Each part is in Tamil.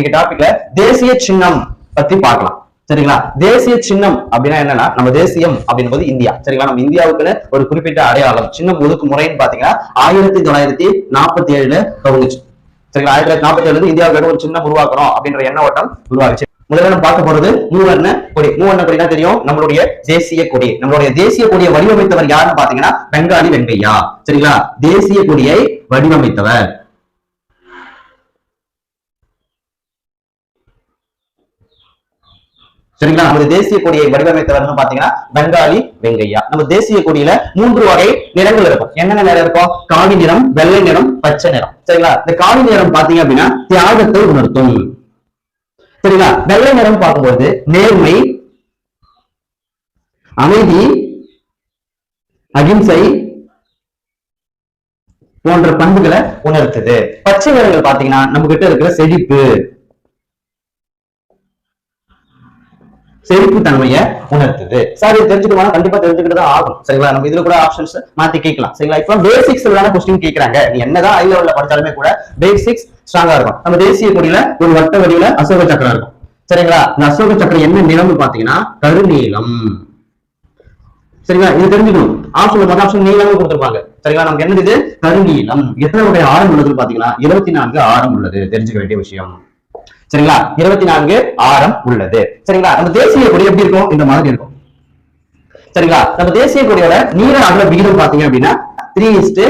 இன்னைக்கு டாபிக்ல தேசிய சின்னம் பத்தி பார்க்கலாம். சரிங்களா? தேசிய சின்னம் அப்படின்னா என்னன்னா, நம்ம தேசியம் அப்படின்போது இந்தியா. சரிங்களா? நம்ம இந்தியாவுக்குன்னு ஒரு குறிப்பிட்ட அடையாளம் சின்னம் ஒதுக்கு முறைன்னு பாத்தீங்கன்னா 1947 துவங்குச்சு. சரிங்களா? 1947 இந்தியாவுக்கு ஒரு சின்னம் உருவாக்கணும் அப்படின்ற எண்ண ஓட்டம் உருவாக்குச்சு. முதல்ல நம்ம பார்க்க போறது மூவர்ண கொடி. மூவர்ண கொடினா தெரியும், நம்மளுடைய தேசிய கொடி. நம்மளுடைய தேசிய கொடியை வடிவமைத்தவர் யாருன்னு பாத்தீங்கன்னா பெங்காலி வெங்கையா. சரிங்களா? தேசிய கொடியை வடிவமைத்தவர். சரிங்களா? நம்ம தேசிய கொடியை வடிவமைத்தவர் பாத்தீங்கன்னா பெங்காலி வெங்கையா. நம்ம தேசிய கொடியில 3 வகை நிறங்கள் இருக்கும். என்னென்ன நிறம் இருக்கும்? காவி நிறம், வெள்ளை நிறம், பச்சை நிறம். சரிங்களா? இந்த காவி நிறம் பாத்தீங்க அப்படின்னா தியாகத்தை உணர்த்தும். சரிங்களா? வெள்ளை நிறம் பார்க்கும்போது நேர்மை, அமைதி, அகிம்சை போன்ற பண்புகளை உணர்த்துது. பச்சை நிறங்கள் பாத்தீங்கன்னா நம்ம கிட்ட இருக்கிற செழிப்பு தன்மையை உணர்த்துது. சார் இது தெரிஞ்சுக்கணும், கண்டிப்பா தெரிஞ்சுக்கிட்டு தான் ஆகும். சரிங்களா? நம்ம இதுல கூட ஆப்ஷன்ஸ் மாத்தி கேட்கலாம். சரிங்களா? இப்ப பேசிக்ஸ் கொஸ்டின் கேட்கறாங்க. நீ என்னதான் ஹை லெவல்ல படிச்சாலுமே கூட பேசிக்ஸ் ஸ்ட்ராங்கா இருக்கும். நம்ம தேசிய கொடியில ஒரு வட்ட வடிவில அசோக சக்கரம் இருக்கும். சரிங்களா? இந்த அசோக சக்கரம் என்ன நிறம்னு பாத்தீங்கன்னா கருநீலம். சரிங்களா? இது தெரிஞ்சுக்கணும். ஆப்ஷன் நீளம் கொடுத்திருப்பாங்க. சரிங்களா? நமக்கு என்னது இது? கருநீலம். எத்தனை வகை ஆரம் உள்ளதுன்னு பாத்தீங்கன்னா 24 ஆரம் உள்ளது. தெரிஞ்சுக்க வேண்டிய விஷயம். சரிங்களா? 24 ஆரம் உள்ளது. சரிங்களா? நம்ம தேசிய கொடி எப்படி இருக்கும்? இந்த மாதிரி இருக்கும். சரிங்களா? நம்ம தேசிய கொடியோட நீள அகல விகிதம் பாத்தீங்க அப்படின்னா 3:2.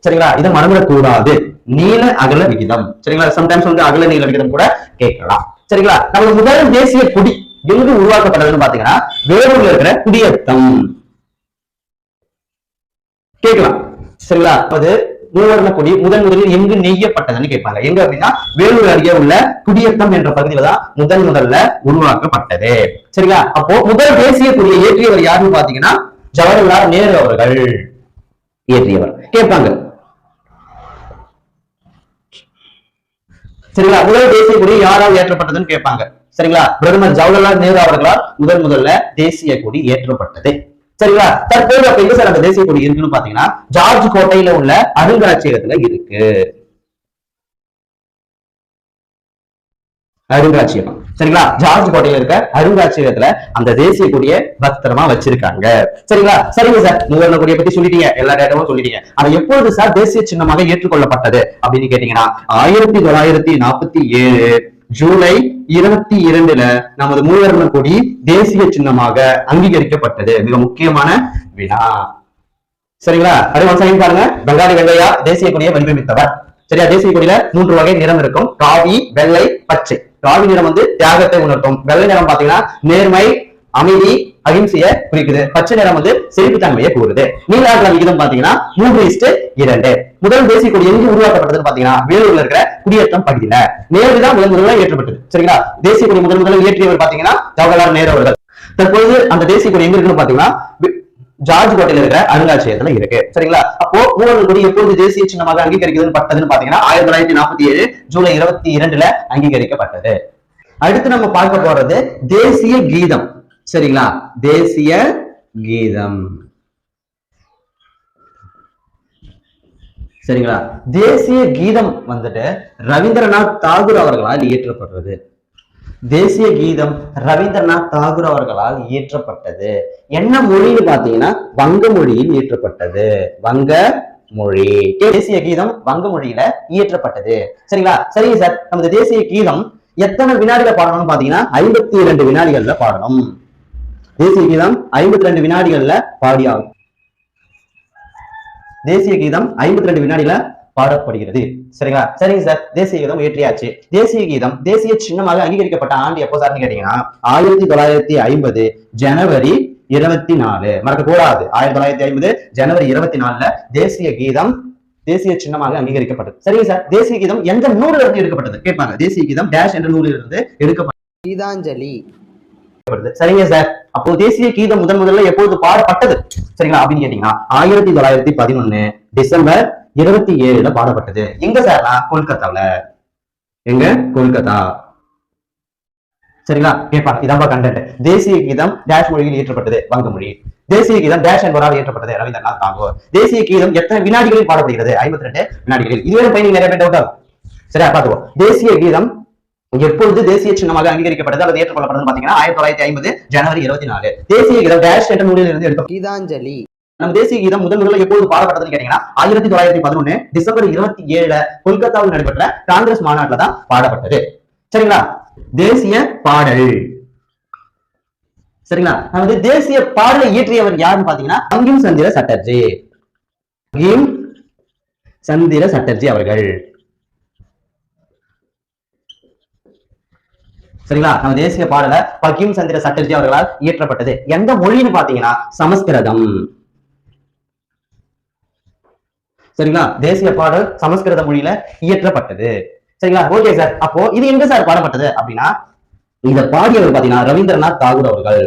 சரிங்களா? இதை மறந்துடக்கூடாது. நீள அகல விகிதம். சரிங்களா? சம்டைம்ஸ் அகல நீள விகிதம் கூட கேட்கலாம். சரிங்களா? நம்ம முதல் தேசிய கொடி எங்கு உருவாக்கப்பட்டதுன்னு பாத்தீங்கன்னா வேலூர்ல இருக்கிற குடியத்தம் கேட்கலாம். சரிங்களா? அது மூவர்ண கொடி முதலில் எங்கு நெய்யப்பட்டதுன்னு கேட்பாங்க. எங்க அப்படின்னா வேலூர் அருகே உள்ள குடியத்தம் என்ற பகுதியில தான் முதல்ல உருவாக்கப்பட்டது. சரிங்களா? அப்போ முதல் தேசிய கொடியை ஏற்றியவர் யாருன்னு பாத்தீங்கன்னா ஜவஹர்லால் நேரு அவர்கள் ஏற்றியவர். கேட்பாங்க. சரிங்களா? முதல் தேசிய கொடி யாரால் ஏற்றப்பட்டதுன்னு கேட்பாங்க. சரிங்களா? பிரதமர் ஜவஹர்லால் நேரு அவர்களால் முதல்ல தேசிய கொடி ஏற்றப்பட்டது. சரிங்களா? தற்போது அப்ப எங்க சார் அந்த தேசிய கொடி இருக்குன்னு பாத்தீங்கன்னா ஜார்ஜ் கோட்டையில உள்ள அருங்காட்சியகத்துல இருக்கு. அருங்காட்சியகம். சரிங்களா? ஜார்ஜ் கோட்டையில இருக்க அருங்காட்சியகத்துல அந்த தேசிய கொடியை பத்திரமா வச்சிருக்காங்க. சரிங்களா? சரிங்க சார், மூவர்ண கொடியை பத்தி சொல்லிட்டீங்க, எல்லா டேட்டாவும் சொல்லிட்டீங்க. ஆனா எப்பொழுது சார் தேசிய சின்னமாக ஏற்றுக்கொள்ளப்பட்டது அப்படின்னு கேட்டீங்கன்னா 1947 ஜூலை 22 நமது மூவர்ண கொடி தேசிய சின்னமாக அங்கீகரிக்கப்பட்டது. மிக முக்கியமான வினா. சரிங்களா? அடுத்த பாருங்க. பெங்காலி வெங்கையா தேசிய கொடியை வடிவமைத்தவர். சரியா? தேசிய கொடியில 3 வகை நிறம் இருக்கும். காவி, வெள்ளை, பச்சை. காவி நிறம் தியாகத்தை உணர்த்தும். வெள்ளை நிறம் பாத்தீங்கன்னா நேர்மை, அமைதி, அகிம்சையை குறிக்குது. பச்சை நிறம் செழிப்பு தன்மையை கூறுது. நீள அகல விகிதம் பாத்தீங்கன்னா 3:2. முதல் தேசிய கொடி எங்கு உருவாக்கப்பட்டதுன்னு பாத்தீங்கன்னா வேலூர்ல இருக்கிற குடியேற்றம் பகுதியில. நேருதான் முதல்ல ஏற்றப்பட்டது. சரிங்களா? தேசிய கொடி முதல்ல ஏற்றியவர் பாத்தீங்கன்னா ஜவஹர்லால் நேரு அவர்கள். தற்போது அந்த தேசிய கொடி எங்க இருக்குன்னு பாத்தீங்கன்னா ஜார்ஜ் கோட்டையில இருக்கிற அருங்காட்சியகத்துல இருக்கு. சரிங்களா? அப்போ மூவர்ண கொடி எப்போது தேசிய சின்னமாக அங்கீகரிக்கப்பட்டதுன்னு பாத்தீங்கன்னா 1947 ஜூலை 22 அங்கீகரிக்கப்பட்டது. அடுத்து நம்ம பார்க்க போறது தேசிய கீதம். சரிங்களா? தேசிய கீதம். சரிங்களா? தேசிய கீதம் ரவீந்திரநாத் தாகூர் அவர்களால் இயற்றப்படுறது. தேசிய கீதம் ரவீந்திரநாத் தாகூர் அவர்களால் இயற்றப்பட்டது. என்ன மொழின்னு பாத்தீங்கன்னா வங்க மொழியில் இயற்றப்பட்டது. வங்க மொழி. தேசிய கீதம் வங்க மொழியில இயற்றப்பட்டது. சரிங்களா? சரிங்க சார், நமது தேசிய கீதம் எத்தனை வினாடிகள் பாடணும்னு பாத்தீங்கன்னா 52 வினாடிகள்ல பாடணும். தேசிய கீதம் 52 வினாடிகள்ல பாடியாகும். தேசிய கீதம் 52 வினாடிகள பாடப்படுகிறது. சரிங்களா? சரிங்க சார், தேசிய கீதம் ஏற்றியாச்சு. தேசிய கீதம் தேசிய சின்னமாக அங்கீகரிக்கப்பட்ட ஆண்டு எப்போ சார்னு கேட்டீங்கன்னா 1950 ஜனவரி 24. மறக்கக்கூடாது. 1950 ஜனவரி 24 தேசிய கீதம் தேசிய சின்னமாக அங்கீகரிக்கப்பட்டது. சரிங்க சார், தேசிய கீதம் எந்த நூலில் இருந்து எடுக்கப்பட்டது கேட்பாங்க. தேசிய கீதம் டேஷ் என்ற நூலில் இருந்து எடுக்கப்பட்டது. கீதாஞ்சலி. சரிங்க சார், அப்போ தேசிய கீதம் முதல்ல எப்போது பாடப்பட்டது சரிங்களா அப்படின்னு கேட்டீங்கன்னா 1911 டிசம்பர் 27 பாடப்பட்டது. எங்க சார்னா கொல்கத்தாவில். எங்க? கொல்கத்தா. சரிங்களா? கேட்பாங்க. இதான்பா கண்டென்ட். தேசிய கீதம் டேஷ் மொழியில் இயற்றப்பட்டது. வங்க மொழி. தேசிய கீதம் டேஷ் என்பவரால் இயற்றப்பட்டது. ரவீந்திரநாத் தாகூர். தேசிய கீதம் எத்தனை வினாடிகளில் பாடப்படுகிறது? 52 வினாடிகளில். இதுவரை பையன் நிறைய பேர் டவுட் ஆகும். சரியா? பார்த்துக்கோ. தேசிய கீதம் எப்பொழுது தேசிய சின்னமாக அங்கீகரிக்கப்பட்டது அல்லது ஏற்றுக்கொள்ளப்பட்டது பாத்தீங்கன்னா 1950 ஜனவரி 24. தேசிய கீதம் டேஷ் என்ற நூலில் இருந்து எடுக்க கீதாஞ்சலி. நம்ம தேசிய கீதம் முதல்ல எப்போது பாடப்பட்டதுன்னு கேட்டீங்கன்னா 1911 டிசம்பர் 27 கொல்கத்தாவில் நடைபெற்ற காங்கிரஸ் மாநாட்டில் தான் பாடப்பட்டது. சரிங்களா? தேசிய பாடல். சரிங்களா? நமது தேசிய பாடலை இயற்றியவர் யாருன்னு பாத்தீங்கன்னா பங்கிம் சந்திர சட்டர்ஜி. பங்கிம் சந்திர சட்டர்ஜி அவர்கள். சரிங்களா? நம்ம தேசிய பாடல பங்கிம் சந்திர சட்டர்ஜி அவர்களால் இயற்றப்பட்டது. எந்த மொழின்னு பாத்தீங்கன்னா சமஸ்கிருதம். சரிங்களா? தேசிய பாடல் சமஸ்கிருத மொழியில இயற்றப்பட்டது. சரிங்களா? Okay sir. அப்போ இது எங்க சார் பாடப்பட்டது அப்படின்னா இந்த பாடியவர் பாத்தீங்கன்னா ரவீந்திரநாத் தாகூர் அவர்கள்.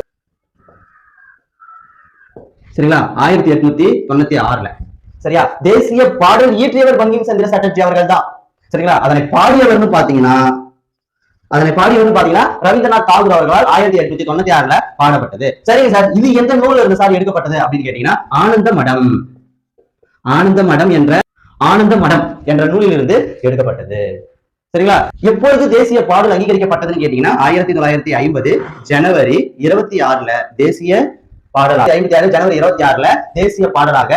சரிங்களா? 1896. சரியா? தேசிய பாடல் இயற்றியவர் பங்கிம் சந்திர சட்டர்ஜி அவர்கள் தான். சரிங்களா? அதனை பாடியவர்னு பாத்தீங்கன்னா ரவீந்திரநாத் தாகூர் அவர்களால் 1896 பாடப்பட்டது. சரிங்க சார், இது எந்த நூல்ல இருந்து சார் எடுக்கப்பட்டது அப்படின்னு கேட்டீங்கன்னா ஆனந்த மடம் என்ற நூலில் இருந்து எடுக்கப்பட்டது. சரிங்களா? எப்பொழுது தேசிய பாடல் அங்கீகரிக்கப்பட்டதுன்னு கேட்டீங்கன்னா 1950 ஜனவரி 26 தேசிய பாடலாக 56 ஜனவரி 26 தேசிய பாடலாக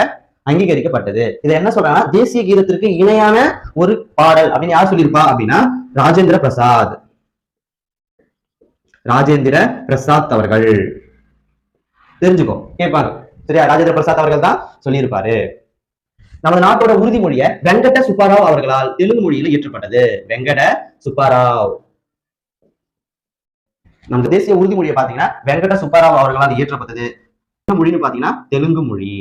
அங்கீகரிக்கப்பட்டது. இதை என்ன சொல்றாங்கன்னா தேசிய கீதத்திற்கு இணையான ஒரு பாடல் அப்படின்னு யார் சொல்லியிருப்பா அப்படின்னா ராஜேந்திர பிரசாத் அவர்கள். தெரிஞ்சுக்கோ, கேட்பாங்க. சரியா? ராஜேந்திர பிரசாத் அவர்கள் தான் சொல்லியிருப்பாரு. நமது நாட்டோட உறுதிமொழிய வெங்கட சுப்பாராவ் அவர்களால் தெலுங்கு மொழியில் இயற்றப்பட்டது. வெங்கட சுப்பாராவ். நமது தேசிய உறுதிமொழியை பாத்தீங்கன்னா வெங்கட சுப்பாராவ் அவர்களால் இயற்றப்பட்டது. மொழின்னு பாத்தீங்கன்னா தெலுங்கு மொழி.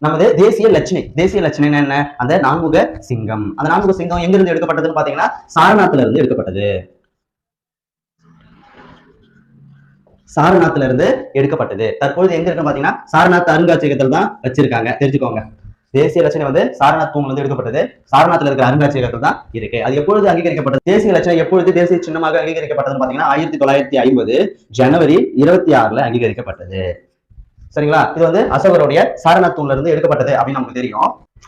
நமது தேசிய லட்சணை என்ன? அந்த நான்முக சிங்கம். அந்த நான்முக சிங்கம் எங்க இருந்து எடுக்கப்பட்டதுன்னு பாத்தீங்கன்னா சாரநாத்ல இருந்து எடுக்கப்பட்டது. தற்போது எங்க இருக்கு பாத்தீங்கன்னா சாரநாத் அருங்காட்சியகத்தில் தான் வச்சிருக்காங்க. தெரிஞ்சுக்கோங்க. தேசிய லட்சணை வந்து சாரநாத் தூண்ல இருந்து எடுக்கப்பட்டது. சாரநாத்ல இருக்கிற அருங்காட்சியகத்தில் தான் இருக்கு. அது எப்பொழுது அங்கீகரிக்கப்பட்டது? தேசிய லட்சணை எப்பொழுது தேசிய சின்னமாக அங்கீகரிக்கப்பட்டதுன்னு பாத்தீங்கன்னா 1950 ஜனவரி 26 அங்கீகரிக்கப்பட்டது. சரிங்களா? இது வந்து அசோகருடைய சாரநாத் தூண்ல இருந்து எடுக்கப்பட்டது அப்படின்னு நமக்கு தெரியும்.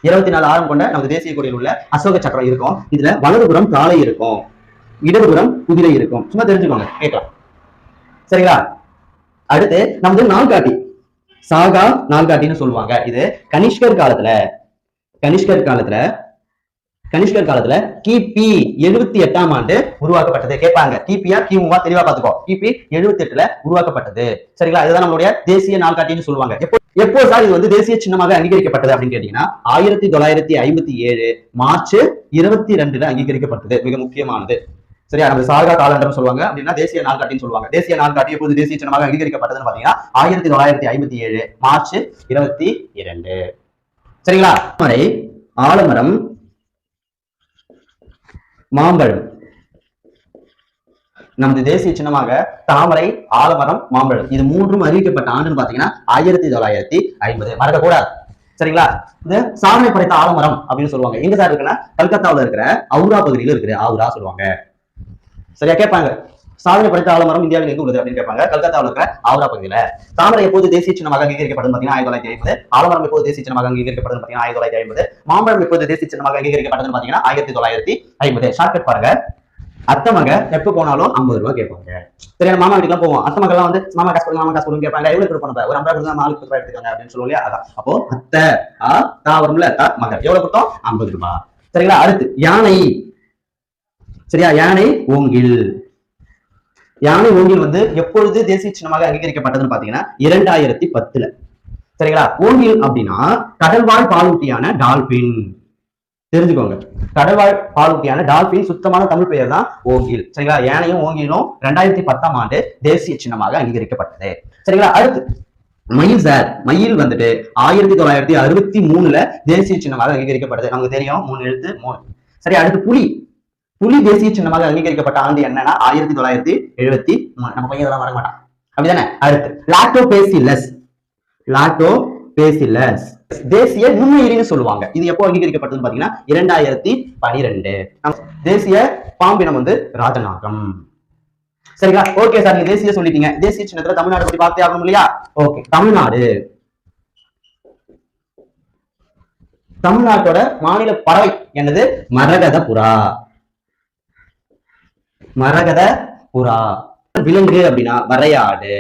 24 ஆரம் கொண்ட நமது தேசிய கொடியில் உள்ள அசோக சக்கரம் இருக்கும். இதுல வலதுபுறம் காளை இருக்கும், இடதுபுறம் குதிரை இருக்கும். சும்மா தெரிஞ்சுக்கோங்க, கேட்கலாம். சரிங்களா? அடுத்து நமது நாள்காட்டி, சாகா நாள்காட்டின்னு சொல்லுவாங்க. இது கனிஷ்கர் காலத்துல கிபி 78ஆம் ஆண்டு உருவாக்கப்பட்டது. கேட்பாங்க கிபியா கிமுவா தெளிவா பாத்துக்கோ. கிபி 78 உருவாக்கப்பட்டது. சரிங்களா? இதுதான் நம்மளுடைய தேசிய நாள்காட்டின்னு சொல்லுவாங்க. எப்போ சார் இது வந்து தேசிய சின்னமாக அங்கீகரிக்கப்பட்டது அப்படின்னு கேட்டீங்கன்னா 1957 மார்ச் 22 அங்கீகரிக்கப்பட்டது. மிக முக்கியமானது. சரியா? நம்ம சாகா காலண்டர் சொல்லுவாங்க அப்படின்னா தேசிய நாள்காட்டின்னு சொல்லுவாங்க. தேசிய நாள்காட்டி எப்போது தேசிய சின்னமாக அங்கீகரிக்கப்பட்டதுன்னு பாத்தீங்கன்னா 1957 மார்ச் 22. சரிங்களா? ஆலமரம், மாம்பழம். நமது தேசிய சின்னமாக தாமரை, ஆலமரம், மாம்பழம் இது மூன்றும் அறிவிக்கப்பட்ட ஆண்டுன்னு பாத்தீங்கன்னா 1950. மறக்கக்கூடாது. சரிங்களா? இந்த சாதனை படைத்த ஆலமரம் அப்படின்னு சொல்லுவாங்க. எங்க சார் இருக்குன்னா கல்கத்தாவில் இருக்கிற அவுரா பகுதியில் இருக்குது. ஆவுரா சொல்லுவாங்க. சரியா? கேட்பாங்க சாதனை படைத்த ஆலமரம் இந்தியாவில் எங்க உள்ளது அப்படின்னு கேட்பாங்க. கல்கத்தாவில் இருக்கிற ஆவுரா பகுதியில. தாமரை எப்போது தேசிய சின்னமாக அங்கீகரிக்கப்பட்டது பாத்தீங்கன்னா 1950. ஆலமரம் எப்போது தேசிய சின்னமாக அங்கீகரிக்கப்பட்டது பாத்தீங்கன்னா 1950. மாம்பழம் எப்போது தேசிய சின்னமாக அங்கீகரிக்கப்பட்டதுன்னு பாத்தீங்கன்னா 1950. ஷார்ட்கட் பாருங்க. அத்தமக எப்ப போனாலும் 50 ரூபாய் கேட்பாங்க. சரியா? மாமா வீட்டுக்கு போவோம். அத்தமகெல்லாம் வந்து மாமா காசு கொடுங்க கேட்பாங்க. எவ்வளவு கொடுப்போம்? ஒரு 50 ரூபாய் 4 ரூபாய் எடுத்துக்காங்க அப்படின்னு சொல்லுவோம் இல்லையா? அதான். அப்போ அத்தை வரும்ல, மகன் எவ்வளவு கொடுத்தோம்? 50 ரூபாய். சரிங்களா? அடுத்து யானை. சரியா? யானை ஓங்கில் வந்து எப்பொழுது தேசிய சின்னமாக அங்கீகரிக்கப்பட்டதுன்னு பாத்தீங்கன்னா 2010. சரிங்களா? ஓங்கில் அப்படின்னா கடல்வாழ் பாலூட்டியான டால்பின். தெரிஞ்சுக்கோங்க. கடல்வாழ் பாலூட்டியான டால்பின் சுத்தமான தமிழ் பெயர் தான் ஓங்கில். சரிங்களா? யானையும் ஓங்கிலும் 2010ஆம் ஆண்டு தேசிய சின்னமாக அங்கீகரிக்கப்பட்டது. சரிங்களா? அடுத்து மயில் சார். மயில் வந்துட்டு 1963 தேசிய சின்னமாக அங்கீகரிக்கப்பட்டது. நமக்கு தெரியும் 3 எழுத்து 3. சரி. அடுத்து புலி தேசிய சின்னமாக அங்கீகரிக்கப்பட்ட ஆண்டு என்னன்னா 1973. நம்ம பையன் இதெல்லாம் வர மாட்டான், அப்படிதானே? அடுத்து லாக்டோபேசிலஸ் தேசிய நுண்ணுயிரின்னு சொல்லுவாங்க. இது எப்போ அங்கீகரிக்கப்பட்டதுன்னு பாத்தீங்கன்னா 2012. தேசிய பாம்பினம் வந்து ராஜநாகம். சரிங்களா? ஓகே சார், நீங்க தேசிய சொல்லிட்டீங்க. தேசிய சின்னத்துல தமிழ்நாடு பத்தி பார்த்தே ஆகணும் இல்லையா? ஓகே. தமிழ்நாட்டோட மாநில பறவை என்னது? மரகத புறா. மரகத புறா. விலங்கு அப்படின்னா வரையாடு.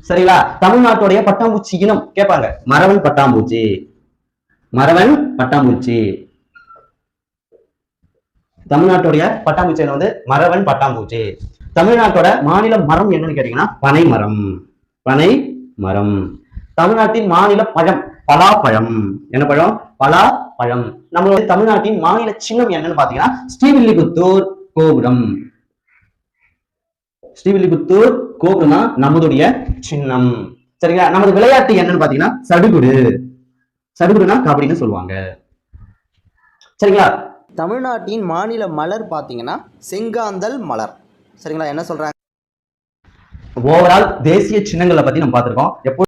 சரிங்களா? தமிழ்நாட்டுடைய பட்டாம்பூச்சி இனம் கேட்பாங்க, மரவன் பட்டாம்பூச்சி. மரவன் பட்டாம்பூச்சி. தமிழ்நாட்டுடைய பட்டாம்பூச்சி இனம் வந்து மரவன் பட்டாம்பூச்சி. தமிழ்நாட்டோட மாநில மரம் என்னன்னு கேட்டீங்கன்னா பனை மரம். பனை மரம். தமிழ்நாட்டின் மாநில பழம் பலாப்பழம். என்ன பழம்? பலாப்பழம். நம்மளுடைய தமிழ்நாட்டின் மாநில சின்னம் என்னன்னு பாத்தீங்கன்னா ஸ்ரீவில்லிபுத்தூர் கோபுரம். ஸ்ரீவில்லிபுத்தூர் கோபுரம் தான் நம்மளுடைய சின்னம். சரிங்களா? நமது விளையாட்டு என்னன்னு பாத்தீங்கன்னா சடுகுடு. சடுகுடுனா கபடின்னு சொல்லுவாங்க. சரிங்களா? தமிழ்நாட்டின் மாநில மலர் பார்த்தீங்கன்னா செங்காந்தல் மலர். சரிங்களா? என்ன சொல்றாங்க? ஓவரால் தேசிய சின்னங்களை பத்தி நம்ம பார்த்திருக்கோம். எப்போ